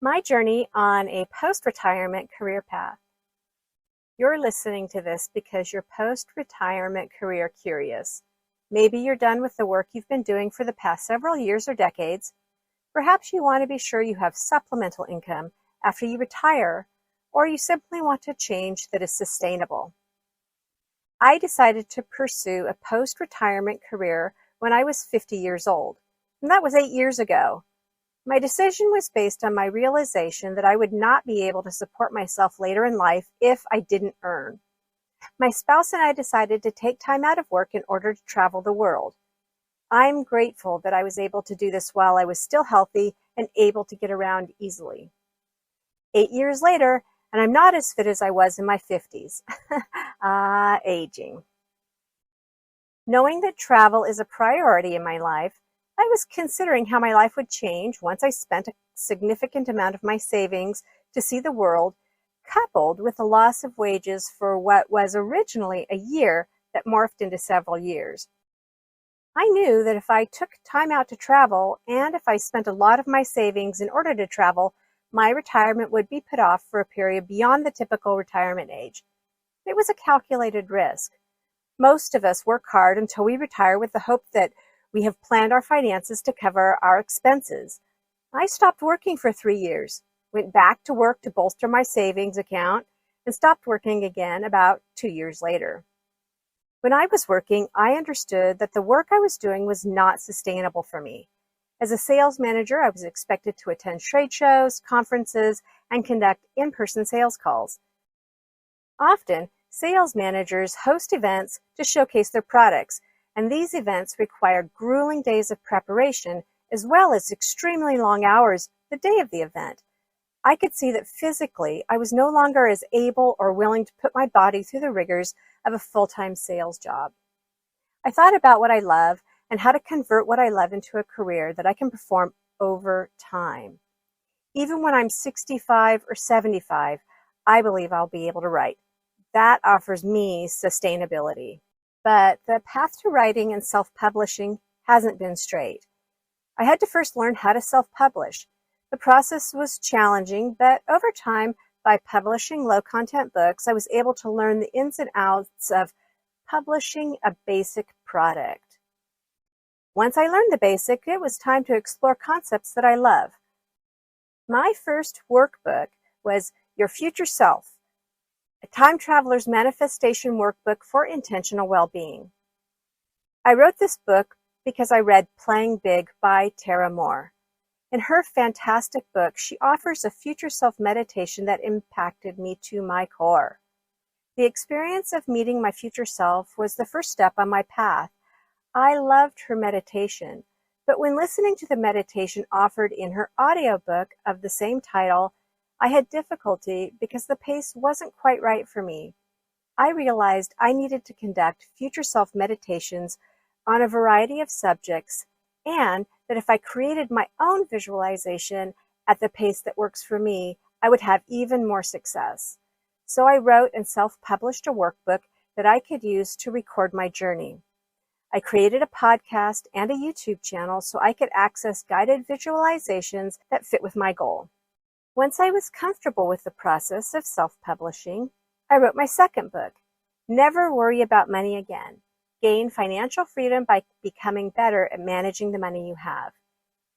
My journey on a post-retirement career path. You're listening to this because you're post-retirement career curious. Maybe you're done with the work you've been doing for the past several years or decades. Perhaps you want to be sure you have supplemental income after you retire, or you simply want a change that is sustainable. I decided to pursue a post-retirement career when I was 50 years old, and that was 8 years ago. My decision was based on my realization that I would not be able to support myself later in life if I didn't earn. My spouse and I decided to take time out of work in order to travel the world. I'm grateful that I was able to do this while I was still healthy and able to get around easily. 8 years later, and I'm not as fit as I was in my 50s. Aging. Knowing that travel is a priority in my life, I was considering how my life would change once I spent a significant amount of my savings to see the world, coupled with the loss of wages for what was originally a year that morphed into several years. I knew that if I took time out to travel, and if I spent a lot of my savings in order to travel, my retirement would be put off for a period beyond the typical retirement age. It was a calculated risk. Most of us work hard until we retire with the hope that we have planned our finances to cover our expenses. I stopped working for 3 years, went back to work to bolster my savings account, and stopped working again about 2 years later. When I was working, I understood that the work I was doing was not sustainable for me. As a sales manager, I was expected to attend trade shows, conferences, and conduct in-person sales calls. Often, sales managers host events to showcase their products, and these events require grueling days of preparation as well as extremely long hours the day of the event. I could see that physically I was no longer as able or willing to put my body through the rigors of a full-time sales job. I thought about what I love and how to convert what I love into a career that I can perform over time. Even when I'm 65 or 75, I believe I'll be able to write. That offers me sustainability. But the path to writing and self-publishing hasn't been straight. I had to first learn how to self-publish. The process was challenging, but over time, by publishing low-content books, I was able to learn the ins and outs of publishing a basic product. Once I learned the basic, it was time to explore concepts that I love. My first workbook was Your Future Self, a time traveler's manifestation workbook for intentional well-being. I wrote this book because I read Playing Big by Tara Moore. In her fantastic book, she offers a future self meditation that impacted me to my core. The experience of meeting my future self was the first step on my path. I loved her meditation, but when listening to the meditation offered in her audiobook of the same title, I had difficulty because the pace wasn't quite right for me. I realized I needed to conduct future self meditations on a variety of subjects, and that if I created my own visualization at the pace that works for me, I would have even more success. So I wrote and self-published a workbook that I could use to record my journey. I created a podcast and a YouTube channel so I could access guided visualizations that fit with my goal. Once I was comfortable with the process of self-publishing, I wrote my second book, Never Worry About Money Again. Gain financial freedom by becoming better at managing the money you have.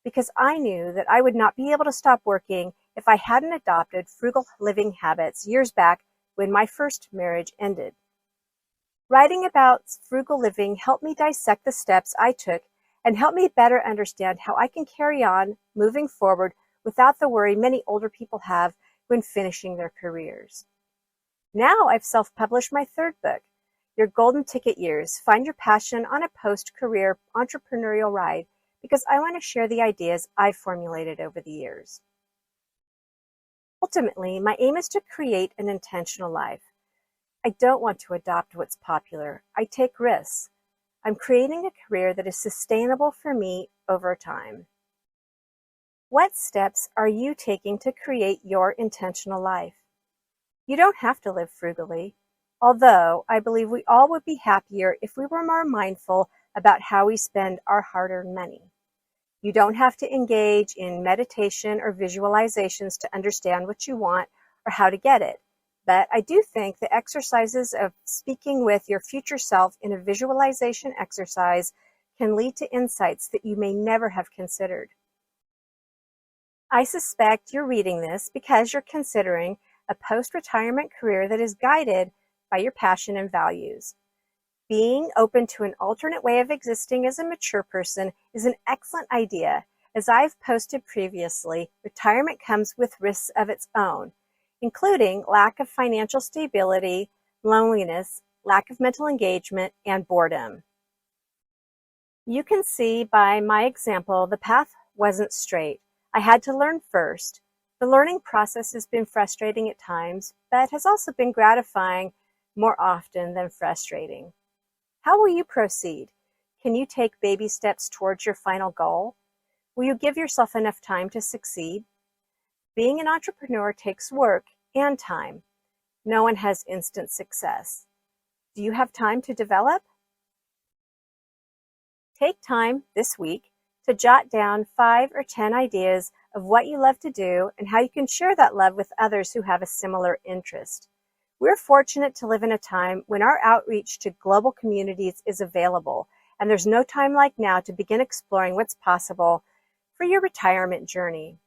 Because I knew that I would not be able to stop working if I hadn't adopted frugal living habits years back when my first marriage ended. Writing about frugal living helped me dissect the steps I took and helped me better understand how I can carry on moving forward without the worry many older people have when finishing their careers. Now I've self-published my third book, Your Golden Ticket Years, Find Your Passion on a Post-Career Entrepreneurial Ride, because I want to share the ideas I've formulated over the years. Ultimately, my aim is to create an intentional life. I don't want to adopt what's popular. I take risks. I'm creating a career that is sustainable for me over time. What steps are you taking to create your intentional life? You don't have to live frugally, although I believe we all would be happier if we were more mindful about how we spend our hard-earned money. You don't have to engage in meditation or visualizations to understand what you want or how to get it. But I do think the exercises of speaking with your future self in a visualization exercise can lead to insights that you may never have considered. I suspect you're reading this because you're considering a post-retirement career that is guided by your passion and values. Being open to an alternate way of existing as a mature person is an excellent idea. As I've posted previously, retirement comes with risks of its own, including lack of financial stability, loneliness, lack of mental engagement, and boredom. You can see by my example, the path wasn't straight. I had to learn first. The learning process has been frustrating at times, but has also been gratifying more often than frustrating. How will you proceed? Can you take baby steps towards your final goal? Will you give yourself enough time to succeed? Being an entrepreneur takes work and time. No one has instant success. Do you have time to develop? Take time this week to jot down 5 or 10 ideas of what you love to do and how you can share that love with others who have a similar interest. We're fortunate to live in a time when our outreach to global communities is available, and there's no time like now to begin exploring what's possible for your retirement journey.